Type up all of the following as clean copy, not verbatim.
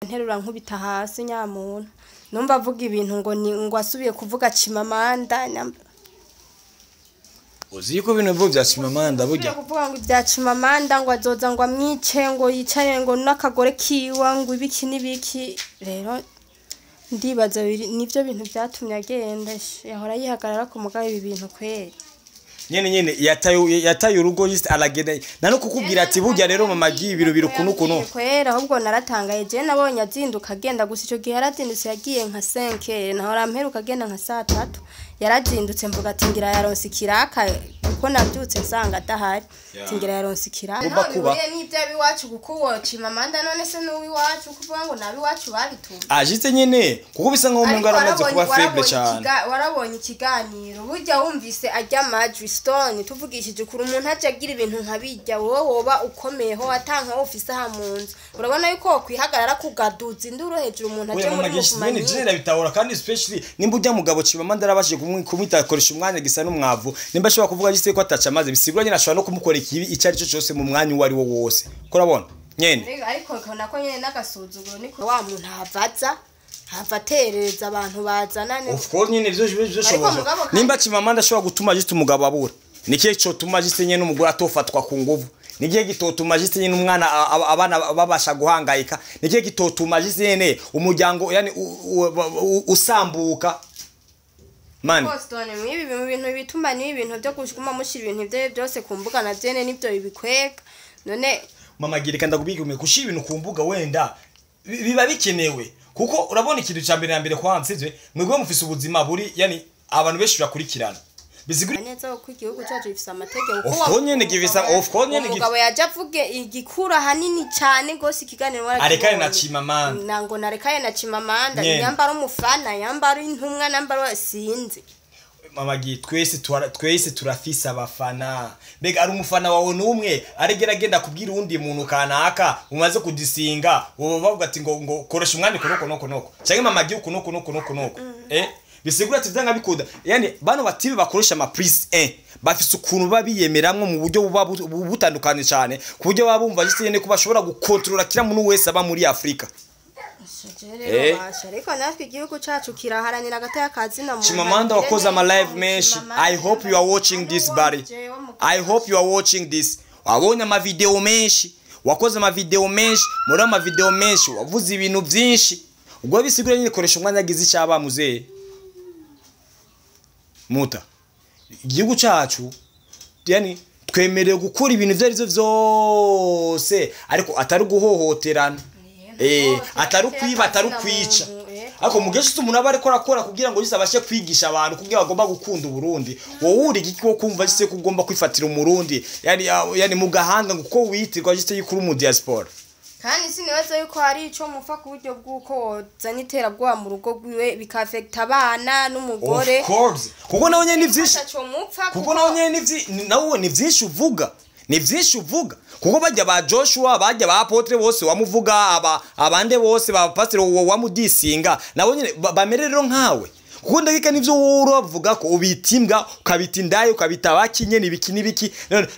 nterura nkubita hasi nyamuntu numva avuga ibintu ngo asubiye kuvuga CHIMAMANDA uzi ko ibintu byo bya CHIMAMANDA burya kuvuga ngo ibya CHIMAMANDA ngo azoza ngo amwice ngo yicaye ngo n'akagore kiwa ngo ibiki nibiki rero ndibaza nivyo bintu byatumye agenda yahora yihagarara ku mugabo ibi bintu kweri nyene yataye urugo yise aragenda nano kukubwira ati burya rero mama giye ibiro birukunukuno kwera ahubwo naratangaye je nabonye azinduka agenda gusa ico gihe yarazindutse yagiye nka 5 naho ramperuka agenda nka 3 yarazindutse mvuga ati ngira yaronse kiraka kuko nabyutse nsanga adahari tingira yaronse kiraka kuba n'ibyo biwacu kuko CHIMAMANDA none se n'uwi wacu kuvuga ngo nabi wacu babituma ajite nyene kuko bisa nko umuntu aramaze kuba faible cyane warabonye ikiganiro burya wumvise ajya Madrid Stone tuvugishije kuri umuntu aje agira ibintu nkabijya wowe woba ukomeyeho atanka office ha munzu urabona yuko kwihagarara kugaduza induru hejuru umuntu aje muri kumanya nyene bitahora kandi especially nimba ujya mugabo CHIMAMANDA arabashije kumwita akoresha umwanya gisa n'umwavu nimba ashobora kuvuga gise ko ataca amaze bisigura nyene ashobora no kumukora ikibi icari cyo cyose mu mwanya uwari wo wose kurabona nyene ariko kona ko nyene nagasuzuguro niko wa muntu havaza havatereza abantu bazanane of course nyene byo shoboje nimba CHIMAMANDA ashobora gutuma giste umugabo abura nikiye cyo tuma giste nyene umugore atofatwa ku nguvu nikiye gitotuma giste nyene umwana abana babasha guhangayika nikiye gitotuma giste nyene umuryango yani usambuka mani Boston mwibi bintu bituma ni ibintu byo gushuma mushira ibintu bye byose kumbuga na byene nibyo bibikweka none mama gireka ndakubigume kushira ibintu kumbuga wenda biba bikenewe kuko urabona ikintu cya mbere na mbere kwansizwe mwebwe mufise ubuzima buri yani abantu benshi bakurikirana biziguri neza ko igihugu cyacu gifise amategeko ko nyene givisa of course nyene umugabo yaje avuge igikura hanini cyane gose ikiganiro arekane na CHIMAMANDA nango narekane na CHIMAMANDA yambara umufana yambara intumwa nambara sinzi mama gi twese turafisa abafana mbega ari umufana wawe numwe aregeragenda kubwira undi muntu kanaka umaze kudisinga wowe bavuga ati ngo koresha umwanya noko cyangwa mama gi noko bisigura ati byanga bikuda yani bano batibe bakoresha ama prise bafise ukuntu babiyemeramwe mu buryo butandukanye cyane ku buryo babumva gise ko bashobora gukontrola kira muntu wese aba muri Afrika ariko natwe igihugu cyacu kiraharanira agataya kazina mu CHIMAMANDA wakoze ama live menshi I hope you are watching this buddy I hope you are watching this wabonye ama video menshi wakoze ama video menshi muri ama video menshi wavuze ibintu byinshi ubwo bisigura nyine koresha umwanya agize icyaba muzee muta igihugu cyacu yani twemereye gukora ibintu byarizo byose ariko atari guhohoterana atari kwiba atari kwica ariko mugesho umuntu aba ariko akora kugira ngo yisabashe kwigisha abantu kugira bagomba gukunda Burundi wowe uri giki wo kumva gise kugomba kwifatira umurundi yani mu gahanga nguko witirwa gise yikuru mu diaspora kandi sinibaza yuko hari ico mufa ku buryo bwuko zanitera bwa mu rugo gwiwe bikafekta abana n'umugore of course kuko nawe nyene nivyinshi kuko nawe nyene nawe ni vyinshi uvuga kuko bajya ba Joshua bajya ba Apotre bose wamuvuga abande bose ba pastor wamudisinga nawe nyene bamerero nkawe kuko ndagika nivyo woro bavuga ko ubitimbwa ukabita indaye ukabita bakinye nibiki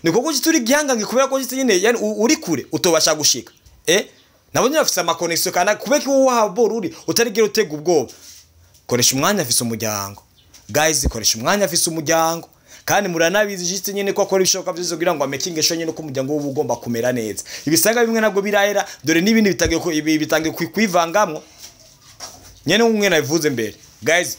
niko ko turi gihanga ngikubera ko nyene yani uri kure utobasha gushika nabonye bafise ama connection kana kubeki wowe wahaboruri utarigera utega ubwoba koresha umwanya afise umuryango guys koresha umwanya afise umuryango kandi muranabizi jiste nyene ko akora ibishoboka byose kugira ngo amakinge sho nyene ko umuryango wo ugomba kumera neza ibisanga bimwe nabwo birahera dore nibindi bitangiye kwivangamwo nyene umwe nabivuze mbere guys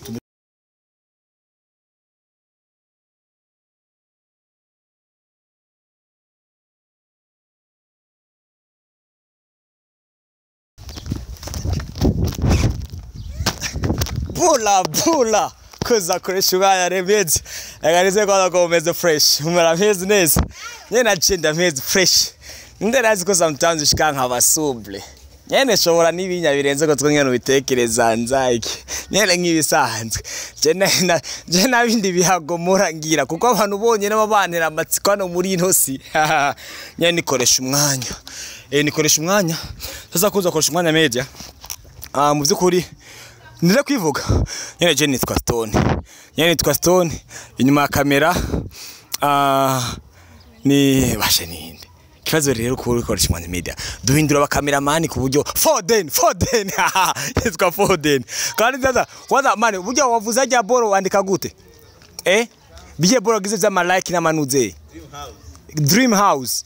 bula koza koresha umwanya remeze aganize ko komeze fresh umara meze neza nyene agenda meze fresh nderazi ko sometimes ushikanka abasumble nyene shobora nibinya birenze ko twengene ubitekereza nzake nyene nkibisanzwe je nabindi bihagomora ngira kuko abantu bonye n'ababantera amatsiko no muri intosi nyene nikoresha umwanya nikoresha umwanya sasa kuza koresha umwanya media mu byukuri ndire kwivuga nyene je nitwa Stone inyuma ya kamera ni bashe ninde kibazo rero kuri Koreshumwanya Media duhindura abakameramani ku buryo Foden yitwa Foden kandi ndaza kwanza mani buryo wavuze ajya boro wandika gute biye boro gize za like na manuze Dream House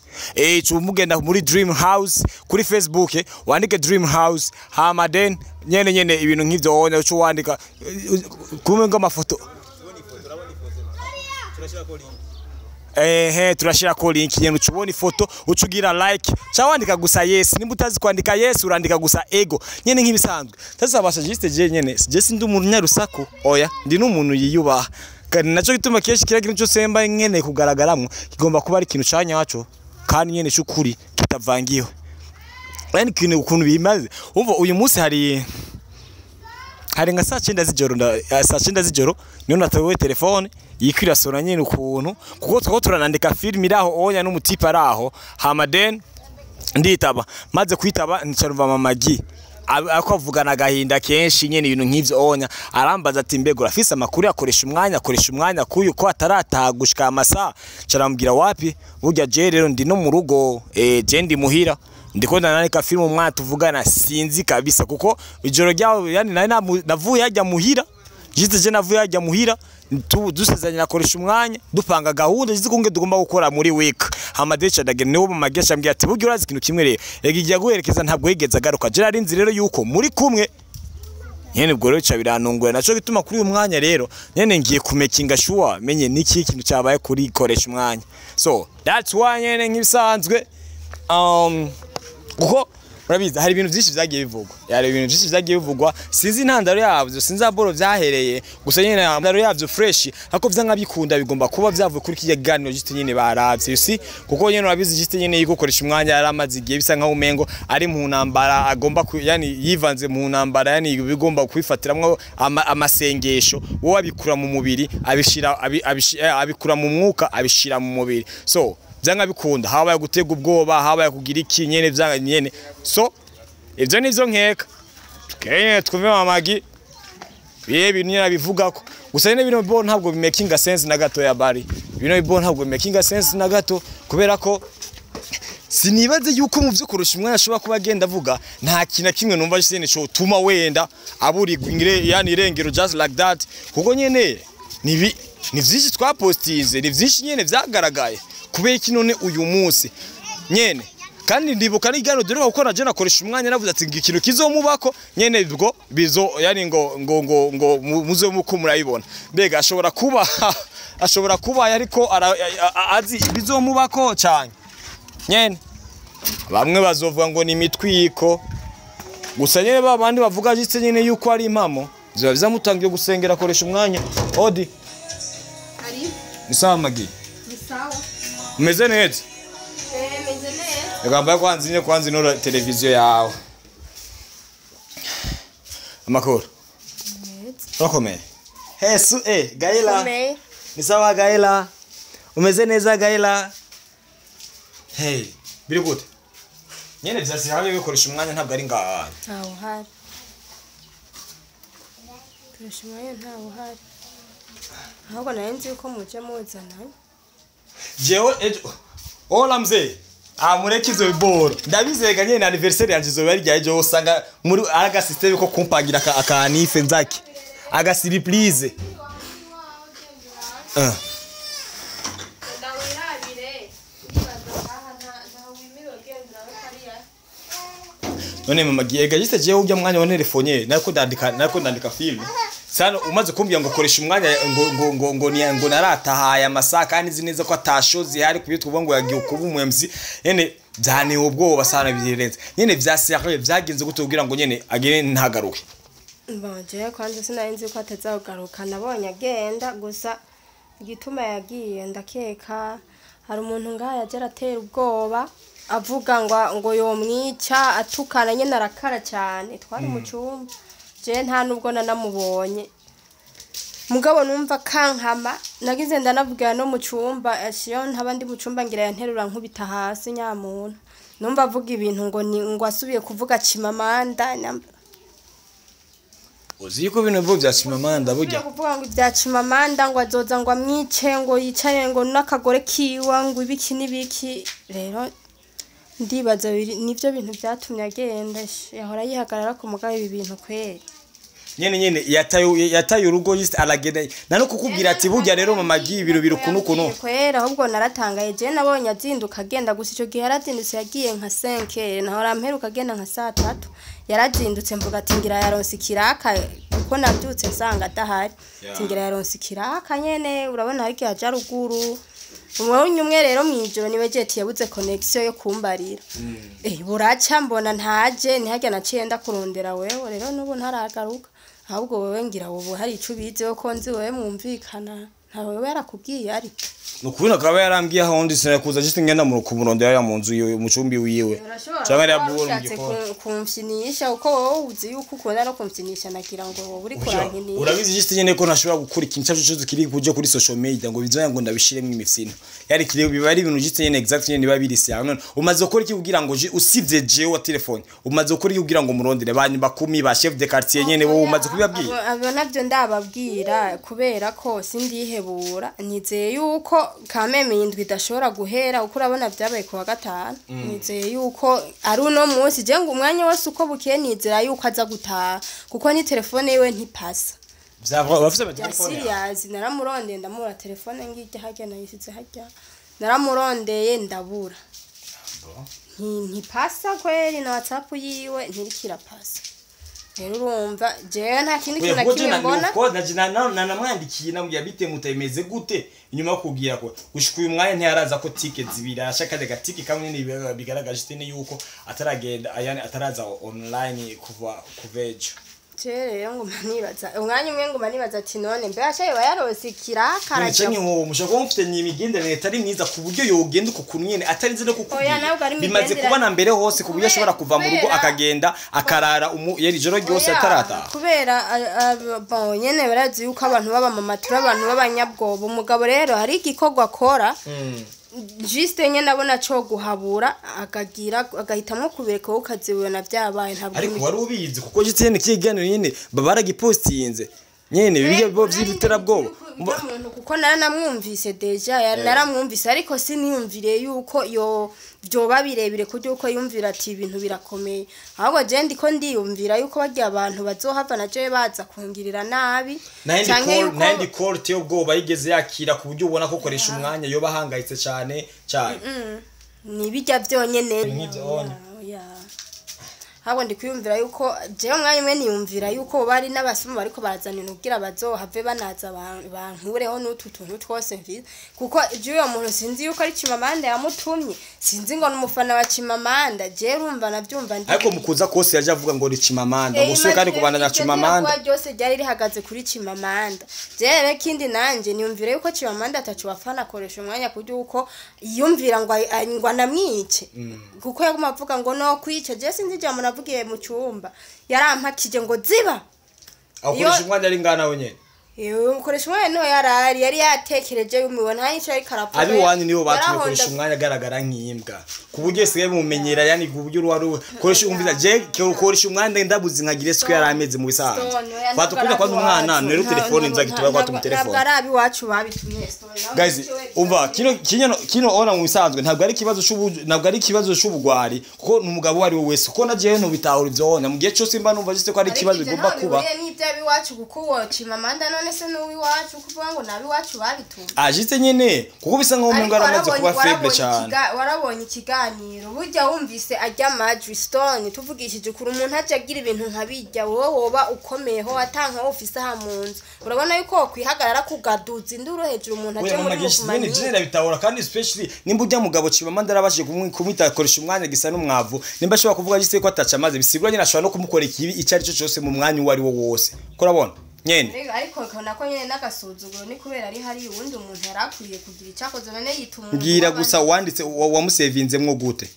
mugenda muri Dream House kuri Facebook wandike Dream House hama then nyene ibintu nk'ivyo wona uco wandika kumwe ngamafoto turashira ko link nyene ucubona ifoto ucugira like cha wandika gusa yes nimba utazi kwandika yes urandika gusa ego nyene nk'ibisanzwe tazabasha juste je nyene je sindi umuntu nyarusako oya ndi n'umuntu yiyubaha kandi naco gituma keshi kiragira cyo semba nyene kugaragaramwe kigomba kuba ari ikintu canya waco kandi nyene cyukuri kitavangiwe yani kintu ukuntu bimaze umva uyu munsi hari nka saa 9 z'ijoro niyo natawe telefone yikwira sona nyene ukuntu kuko twako turanandika film iraho onya n'umutipa araho hama then nditaba maze kwitaba ncarumva mamagi akavugana agahinda kenshi nyene ibintu nk'ivyo onya arambaza ati mbego rafise amakuru akoresha umwanya kuyu ko ataratagushika amasa carambwira wapi burya je rero ndi no mu rugo je ndi muhira ndiko nandika film umwana tuvugana sinzi kabisa kuko ijoro ryawo yani navuye ajya muhira je navuye ajya muhira dusezanya akoresha umwanya dupanga gahunda zikunge tugomba gukora muri week hamadecha dage niwo magesha mbya ati buryo urazi kintu kimwe rero yagiye guherekeza ntabwo yigeze agaruka je narinzi rero yuko muri kumwe nyene bwo rero cabiranungura naco gituma kuri uyu mwanya rero nyene ngiye kumekinga sure menye niki kintu cyabaye kuri koresha umwanya so that's why nyene nk'ibisanzwe kuko urabiza hari ibintu byinshi byagiye bivugwa sinzi intandaro yavyo sinzi aboro vyahereye gusa nyene intandaro yavyo fresh hako vyanga bikunda bigomba kuba vyavuye kuri kijya ganiro gite nyene baravye you see kuko nyene urabizi gite nyene yikokoresha umwanya yaramaze igihe bisa nka umengo ari mu ntambara agomba yani yivanze mu ntambara yani bigomba kwifatiramwe amasengesho wo abikura mu mubiri abikura mu mwuka abishira mu mubiri so byanga bikunda habaye gutega ubwoba habaye kugira iki nyene byanga nyene so ivyo nivyo nkeka kenye twumve mamagi biye bintu yabivuga ko gusa nyene bino bo ntabwo bimakinga sense na gato ya bari bino bo ntabwo bimakinga sense na gato kubera ko sinibaze yuko mu byo kurusha umwana ashobora kuba agenda avuga nta kintu kimwe numva cyene cyo tuma wenda aburi ingire yani irengero just like that kuko nyene ni vyinshi twapostize ni vyinshi nyene vyagaragaye kubera iki none uyu munsi nyene kandi ndibuka n'igano dore uko naje nakoresha umwanya navuze ati ikintu kizomubako nyene bwo bizo yani ngo muzo muko murayibona mbega ashobora kuba ariko azi bizomubako cyane nyene bamwe bazovuga ngo ni mitwiko gusa nyene babandi bavuga gitse nyene yuko ari impamo ziba bizamutangiye gusengera akoresha umwanya odi ari nisamagi nisawa umeze neza meze neza ngamba kwanza ino televiziyo yawe amakuru bakomeye hesu Gaila ni sawa Gaila umeze neza Gaila hey biri gute nyene vyasi hamwe bikoresha umwanya ntabwo ari ngaha ntawo hari koresha umwanya ntawo hari ahubwo narenze uko muje muzana jewe ola mzee mureke izo biboro ndabizega nyene anniversaire yanje zo bari ryaje usanga muri aga system ko kumpagira akanife nzaki aga surprise none mama giega giste je ujya mwanya wa telefone nako ndandika film sana umaze kumbya ngo koresha umwanya ngo naratahaye amasaka kandi zineza ko atashozi hari kubitwa ngo yagiye kuba umwemzi nyene byane ubwoba sana birenze nyene vyasiraye vyagenze gutubwira ngo nyene agire ntagaruke Bonje kwanza sinarinzi ko atazagaruka nabonye agenda gusa igituma yagiye ndakeka hari umuntu ngaha yagera atera ubwoba avuga ngo yomwica atukana nyene arakara cyane twari mu cyumba je nta nubwo nanamubonye mugabo numva kankama nagize ndanavugira no mu cyumba ashiyo ntabandi mu cyumba ngira yanterura nkubita hasi nyamuntu numva avuga ibintu ngo asubiye kuvuga CHIMAMANDA uziko bino bwo bya CHIMAMANDA burya kuvuga ngo bya CHIMAMANDA ngo azoza ngo amwice ngo yicare ngo nakagore kiwa ngo ibiki nibiki rero ndibaza nivyo bintu byatumye agenda yahora yihagarara ku mugabo ibi bintu kweri nyene yataye urugo yise aragenda nano kukubwira ati burya rero mama giye ibiro birukunukuno kwera ahubwo naratangaye je nabonye azinduka agenda gusa ico gihe yarazindutse yagiye nka 5 nahora mperuka agenda nka 3 yarazindutse mvuga ati ngira yaronse kiraka kuko nabyutse nsanga adahari ngira yaronse kiraka nyene urabona ariko yaja ruguru umwe rero mwijoro niwe jeti yabuze connection yo kumbarira buraca mbona ntaje ntihajya naciye ndakurondera wewe rero nubu ntaragaruka ahubwo wewe ngira wowe hari ico bize ko nzi wewe mwumvikana ntawe yarakubwiye ari nukubina kaba yarambwiye aho ndi sinakuza just ngenda mu kumurondera ya munzu yo mucumbi wiwe cyangwa yabwo kumfyinisha uko wowe uzi yuko ukunda no kumfyinisha nagira ngo wowe uri kurankinisha urabizi just nyene ko ntashobora gukora ikintu cyacu kiri kuje kuri social media ngo bizoya ngo ndabishiremo imifino yari kiri bibari ibintu just nyene exact nyene babiri siya none umaze gukora iki kugira ngo usivye je wa telefone umaze gukora iki kugira ngo murondere banyu bakumi ba chef de quartier nyene bo umaze kubibabwira abo navyo ndababwira kubera ko sindihebura nizeye yuko kameme indwi idashobora guhera uko urabona byabaye ku wa gatanu nizeye yuko ari uno munsi je ngo umwanya wose uko bukiye nizera yuko aza gutaha kuko ni telefone yiwe ntipasa bafite telefone serious naramurondeye ndamura telefone ngije hajya nayisize hajya naramurondeye ndabura ntipasa kweri na WhatsApp yiwe ntirikira pasa rero urumva je nta kindi kintu nakimwe mbona ko namwandikiye namubya bite mutemeze gute inyuma kugira ko gushika uyu mwanya ntiyaraza ko ticket zibira ashaka de gatiki kamwe ni bigaragaje tene yuko ataragenda ayane ataraza online kuvejo rero ngo manibaza umwanya umwe ngo manibaza ati none mbe ashaye bayarose kirakara cyane ngo mushaka mufite nyimigendere atari mwiza ku buryo yogenda ukuntu nyene atarinze no kukubwira bimaze kubona mbere hose ku buryo ashobora kuva mu rugo akagenda akarara yeri joro ryose atarata kubera bon nyene barazi yuko abantu baba mama tura abantu b'abanyabwobo umugabo rero hari igikorwa akora juste nyene nabona cyo guhabura agahitamo kubireka ko kazibona byabaye ntabwo ariko wari ubizi kuko juste nyene kiganiro nyene babaragipostinze nyene bibiye bo vy'iterabwoba umuntu kuko naramwumvise deja naramwumvise ariko siniyumvire yuko byoba birebire kujya uko yumvira ati ibintu birakomeye ahubwo je ndiko ndiyumvira yuko bagiye abantu bazohava naje baza kungirira nabi nandi call te ubwoba yigeze yakira ku buryo ubona ko koresha umwanya yoba hangayitse cyane ni bijya byonyene habo ndi kwiyumvira yuko je umwanya umwe niyumvira yuko bari n'abasuma bariko barazanira ubwira bazohave banaza bankureho n'ututuntu twose mvi kuko je uyo muntu sinzi yuko ari CHIMAMANDA yamutumye sinzi ngo n'umufana wa CHIMAMANDA je urumva navyumva ndi ariko mukuza kose yaje avuga ngo ni CHIMAMANDA musuye kandi kubana na CHIMAMANDA kwa byose ryari rihagaze kuri CHIMAMANDA je rero kindi nanje niyumvira yuko CHIMAMANDA atacu bafana akoresha umwanya kujya uko yumvira ngo anamwice kuko yaguma avuga ngo no kwica je sinzi je avugiye mu cyumba yarampakije ngo ziba akoresha umwanya ari ngana wenyene ukoresha umwanya no yari yatekereje yumibona nta yico ari karavuga ari wani nibo batukoresha umwanya agaragara nk'imbwa ku buryo sigaye mumenyera yani ku buryo ruwaru koresha umviza je ukoresha umwanya ndabuzi nkagire siko yarameze mu bisanzwe batukunda kwa umwana nero telefone nzagitwa kwa telefone ntabwo arabi wacu babitumye guys umva kino ona mu bisanzwe ntabwo ari ikibazo cy'ubugwari kuko numugabo wari we wese kuko naje no bitahura ivyona mu gihe cyose mba numva giste ko ari ikibazo bigomba kuba ni ibyabi wacu kuko CHIMAMANDA none se n'uwi wacu kuvuga ngo nabi wacu babitumye ajite nyene kuko bisa nko umuntu aramaze kuba faible cyane warabonye ikiganiro burya wumvise ajya Madrid Stone tuvugishije kuri umuntu ajagira ibintu nkabijya wowe woba ukomeyeho atanka office ha munzu urabona yuko kwihagarara kugaduza induru hejuru umuntu aje muri kumanya je bitahura kandi especially nimba ujya mugabo CHIMAMANDA arabashije kumwita akoresha umwanya gisa n'umwavu nimba ashobora kuvuga gise ko ataca amaze bisigura nyine ashobora no kumukora ikibi icari cyo cyose mu mwanya uwari wo wose kurabona nyene ariko kona ko nyene nagasuzuguro ni kubera ari hari uwundi umuntu yarakwiye kugira icyakoze none yituma ngira gusa wanditse wamusevinzemwo gute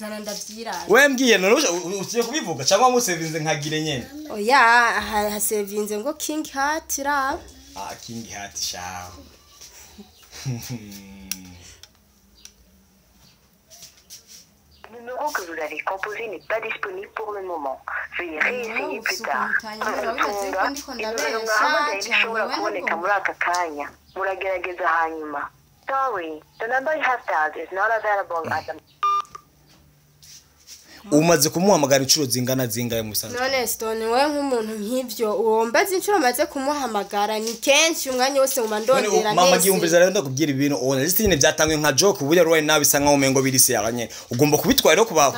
zana ndavyira we mbwiye none uciye kubivuga cyangwa wamusevinze nkagire nyene oya hasevinze ngo King Heart ra King Heart shaw Le numéro que vous avez composé n'est pas disponible pour le moment. Veuillez réessayer plus tard. Muragerageza hanyuma. Sorry, the number you have dialed is not available at the umaze kumuhamagara inshuro zingana zingaye musanzwe none Stone we nk'umuntu nk'ivyo urombaza inshuro maze kumuhamagara ni kenshi umwanya wose mu mandondera nese mama giyumviza rero ndakubwira ibintu ona lisitine byatangwe nka joke uburyo rwari nabi sanga umengo birisi yaranye ugomba kubitwara rero kuba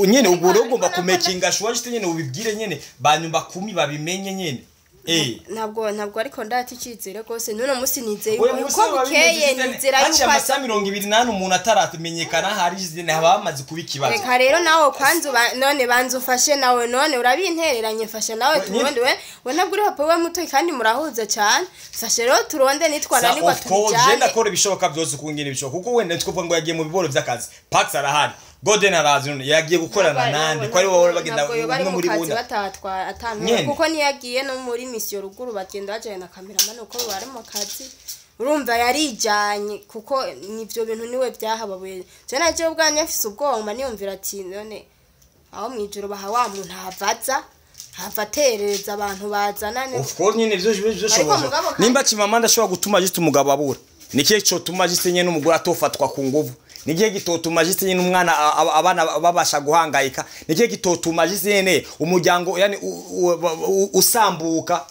nyene ubwo ugomba kumekinga shwa jite nyene ubibwire nyene banyumba 10 babimenye nyene ntabwo ariko ndatikizere rwose none musi nizeye uko bukeye nizera yuko asa 28 umuntu ataramenyekana hari jizine habamaze kubikibazo reka rero nawe kwanza none banza ufashe nawe none urabintereranye fashe nawe turonde we ntabwo uri hapo we muto kandi murahuza cyane fashe rero turonde nitwara ni batujane je ndakora ibishoboka byose kungina ibishoboka kuko wenda tkuvuga ngo yagiye mu biboro by'akazi Pax arahari Golden arazi none yagiye gukorana nande ko ari wowe bagenda umwe muri bunda batatwa atanu kuko niyagiye no muri mission ruguru bagenda baje na cameraman uko bari mu kazi urumva yarijanye kuko nivyo bintu niwe byahababuye je naje ubwanye afise ubwonko niyumvira ati none aho mwijoro baha wa muntu havaza havatereza abantu bazanane of course nyine byo shoboje nimba CHIMAMANDA ashobora gutuma jiste umugabo abura nikiye cyo tuma jiste nyene umugore atofatwa ku nguvu nigiye gitotuma jiste nyene umwana abana babasha guhangayika nigiye gitotuma jiste nyene umuryango yani usambuka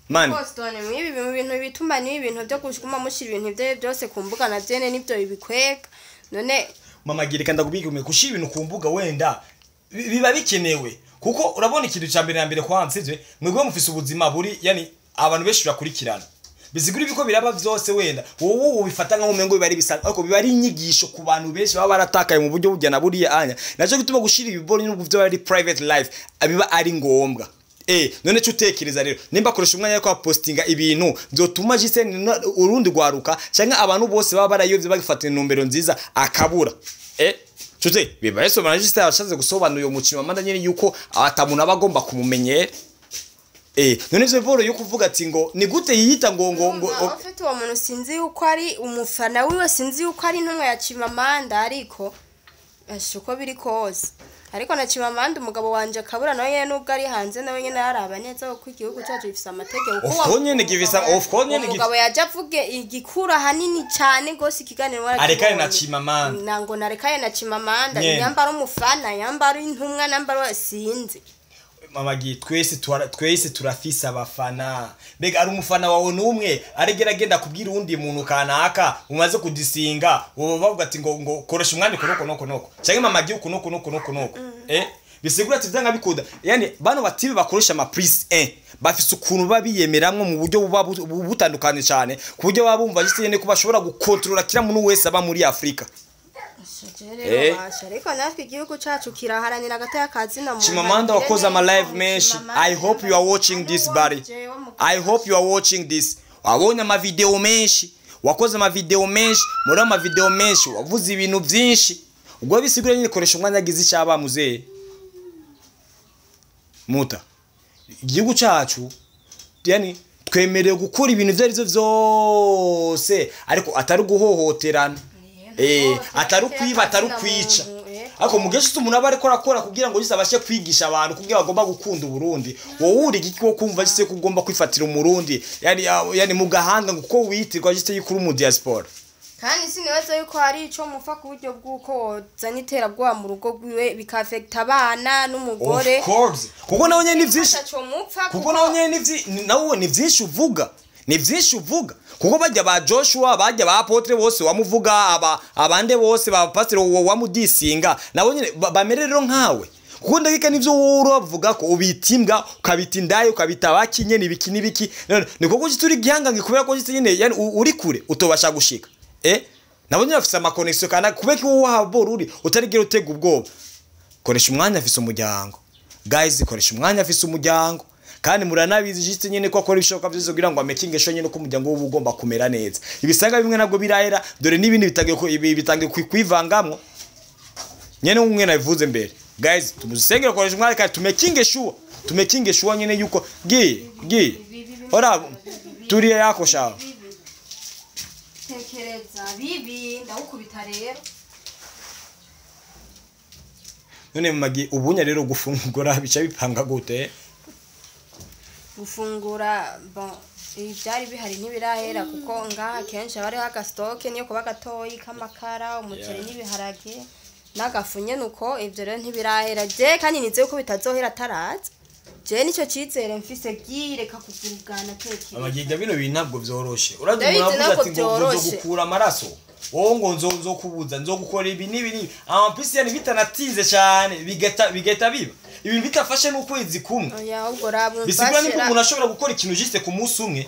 man Boston mwibi bintu bituma ni ibintu byo kushuma mushira ibintu bye byose kumbuga na byene nibyo bibikweka none mama gireka ndakubika kushira ibintu kumbuga wenda biba bikenewe kuko urabona ikintu cyambere na mbere kwansizwe mwigwe mufise ubuzima buri yani abantu benshi bakurikirana bizigura ibiko biraba byose wenda wowe ubifata nka umengo bibari bisanga ariko bibari inyigisho ku bantu benshi baba baratakaye mu buryo bujyana buriya anya naco gituma gushira ibiboro n'ubwo byo bari private life abiba ari ngombwa none cyutekereza rero nimba koresha umwanya ko postinga ibintu byotuma jise urundi gwaruka cyangwa abantu bose baba barayovye bagifatira intumbero nziza akabura Chute bibaye so managiste yashaze gusobanura uyo CHIMAMANDA nyine yuko atamuntu abagomba kumumenyera none ivyo boro yo kuvuga ati ngo ni gute yiyita ngo afite uwo muntu sinzi yuko ari umufana wiwe sinzi yuko ari intumwa ya CHIMAMANDA ariko ashuko biri kose ariko na CHIMAMANDA umugabo wanje akabura nawe nyene nubwo ari hanze nawe nyene yaraba neza ko igihugu cyacu gifisa amategeko kuko nyene givisa of course nyene umugabo yaje avuge igikura hanini cyane gose ikiganiro wara arekane na CHIMAMANDA nango narekane na CHIMAMANDA yambara umufana yambara intumwa nambara sinzi mama gi twese turafisa abafana mbega ari umufana wawe numwe aregeragenda kubwira undi muntu kanaka umaze kudisinga wowe bavuga ati ngo koresha umwanya noko cyangwa mama gi noko bisigura ati byanga bikuda yani bano batibe bakoresha ama prise bafise ukuntu babiyemeramwe mu buryo butandukanye cyane ku buryo babumva gise yene ko bashobora gukontrola kira muntu wese aba muri Afrika ariko natwe igihugu cyacu kiraharanira gataya kazi na CHIMAMANDA wakoze ama live menshi I hope you are watching this buddy I hope you are watching this wabonye ama video menshi wakoze ama video menshi muri ama video menshi wavuze ibintu byinshi ubwo bisigura nyine koresha umwanya gize cyaba muzee muta igihugu cyacu yani twemerewe gukora ibintu byarizo byose ariko atari guhohoterana atari kwiba atari kwica ariko mugesho umuntu aba ariko akora kugira ngo yisabashe kwigisha abantu kugira bagomba gukunda Burundi wowe uri giki wo kumva gise kugomba kwifatira umurundi yani mu gahanga nguko witirwa gise yikuru mu diaspora kandi sinibaza yuko hari ico mufa ku buryo bwuko zanitera bwa mu rugo gwiwe bikafekta abana n'umugore of course kuko nawe nyene nivyinshi kuko nawe nyene nawe nivyinshi uvuga kuko bajya ba Joshua bajya ba Apotre bose wamuvuga abande bose ba pastor wamudisinga nabo nyene bamerero nkawe kuko ndagika nivyo woro bavuga ko ubitimbwa ukabita indaye ukabita bakinye nibiki ni kuko turi gihangange kubera ko nyene yani uri kure utobasha gushika nabo nyene afise ama connection kana kubeka wo wahabora uri utarigera utega ubwoba koresha umwanya afise umuryango guys koresha umwanya afise umuryango kandi muranabizi jiste nyene ko akora ibishoboka byose kugira ngo amakinge sho nyene ko umuryango wo ugomba kumera neza ibisanga bimwe nabwo birahera dore nibindi bitangiye kwivangamwo nyene umwe nabivuze mbere guys tumusengera koresha umwanya kandi tumekinge sure nyene yuko ora turi yako shaho tekereza bibi ndawukubita rero none magi ubunya rero gufungura bica bipanga gute gufungura bon ivyari bihari ntibirahera kuko ngaha kenshi abari hagastoke niyo kuba gatoyi kamakara umuceri n'ibiharage nagafunye nuko ivyo rero ntibirahera je kandi nize yuko bitazohera taraza je nico cizere mfise gireka kuvurugana tekeye amagiga bino bintu ntabwo vyoroshe uravuga ati ngo gukura amaraso wowe ngo nzokubuza nzogukora ibi nibi amapisi yani bitanatinze cyane bigeta biba ibintu bitafashe n'ukwezi kumwe oya ubwo rabumfashe bisigura niko umuntu ashobora gukora ikintu juste ku munsi umwe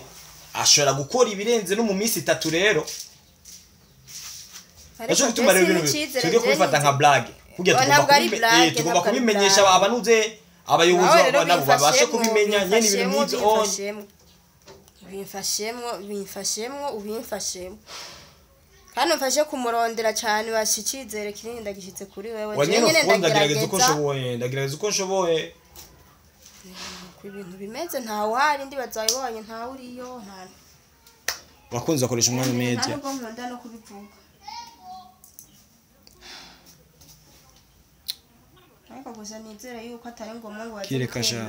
ashobora gukora ibirenze no mu minsi 3 rero Acho gutuma rero ibintu tujye kubifata nka blague kugira tugomba kubimenyesha abanuze abayobozi nabo babashe kubimenya nyene ibintu nk'ivyo ubimfashemwo kandi mfashe kumurondera cyane bashikizere kinini ndagishitse kuri wewe nyene ndagerageza uko nshoboye ku ibintu bimeze ntawe uhari ndi bazayibonye ntawe uriyo nta bakunze akoresha umwanya media ntabwo nkunda no kubivuga ariko gusa nizere yuko atari ngombwa ngo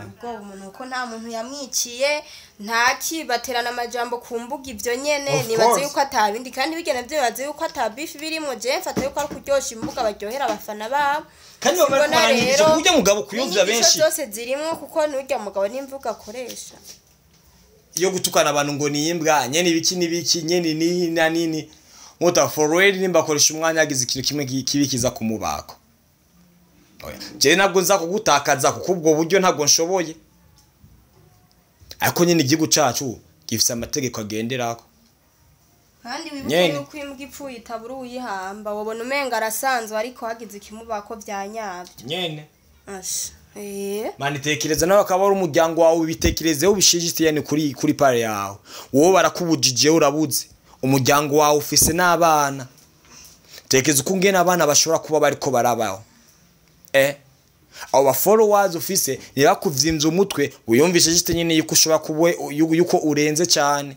ubwo umuntu uko nta muntu yamwiciye nta kibaterana amajambo kumbuga ivyo nyene nibaze yuko atabindi kandi bigena byo baze yuko atabifi birimo je mfata yuko ari kuryosha imbuga baryohera abafana babo kandi bamaranye kujya mugabo kuyumvya benshi zose zirimo kuko n'urya mugabo n'imvuga akoresha iyo gutukana abantu ngo niyimbwa nyene ibiki nyene ni na nini muta forward nimba akoresha umwanya yagize ikintu kimwe kibikiza kumubako je ntabwo nza kugutakaza kuko ubwo buryo ntabwo nshoboye ariko nyine igihugu cacu gifite amategeko agenderako kandi wibuke yuko imbwa ipfuye itabura uyihamba wabona umenga arasanzwe ariko hagize ikimubako vyanyavyo nyene asha mani tekereza nawe akaba ari umuryango wawe bitekerezeho bishijitiye ni kuri pare yawe wowe barakubujije urabuze umuryango wawe ufise n'abana tekeza uko ngena abana bashobora kuba bariko barabaho aba followers ufise nibakuvyimbye umutwe uyumvishe jiste nyine yuko ushobora kuba yuko urenze cyane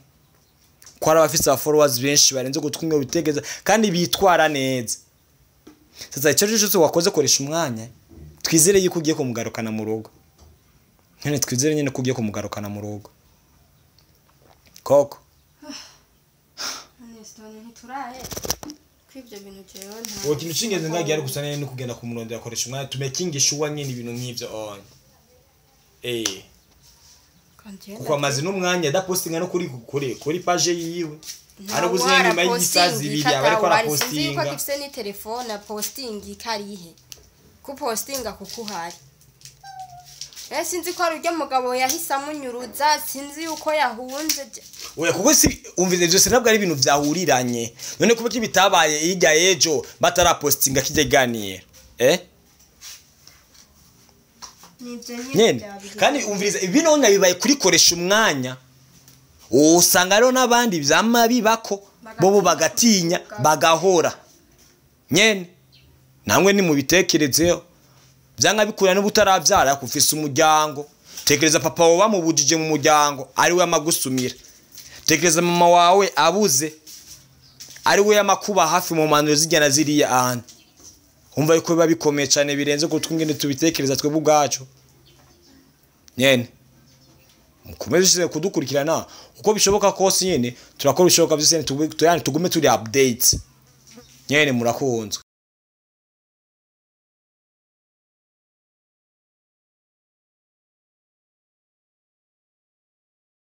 ko ari abafise aba followers benshi barenze gutwinga bitegeza kandi bitwara neza sasa icyo cyose wakoze koresha umwanya twizere yuko ugiye kumugarukana mu rugo nyine twizere nyine ko ugiye kumugarukana mu rugo koko kwivyo bintu jewe nta wo kintu cingeze ngagiye ari gusana no kugenda kumurondera akoresha umwanya tumekingisha uwa nyine ibintu nk'ivyo on kuko amazi n'umwanya da postinga no kuri page yiwe ari guzinya nyuma y'isazi ibiri abariko ara postinga ko afise ni telefone posting ikarihe ku postinga kuko hari sinzi ko ari urya mugabo yahisa munyuruza sinzi uko yahunze oya kuko si umvize byose ntabwo ari ibintu byahuriranye none kuba kibitabaye ijya ejo batarapostinga kijeganiye nyene kandi umviriza ibino nabibaye kuri koresha umwanya usanga rero nabandi byamabi bako bobo bagatinya bagahora nyene namwe ni mu bitekerezeho byanga bikura n'ubutaravyara yakufise umuryango tekereza papa wawe bamubujije mu muryango ari we amagusumira tekereza mama wawe abuze ari we yamakuba hafi mu manuro zijyana ziriya ahandi umva yuko biba bikomeye cyane birenze ko twingene tubitekereza twebwe ubwacu nyene mukomeze kudukurikirana uko bishoboka kose nyene turakora bishoboka byose tugume turi updates nyene murakunzwe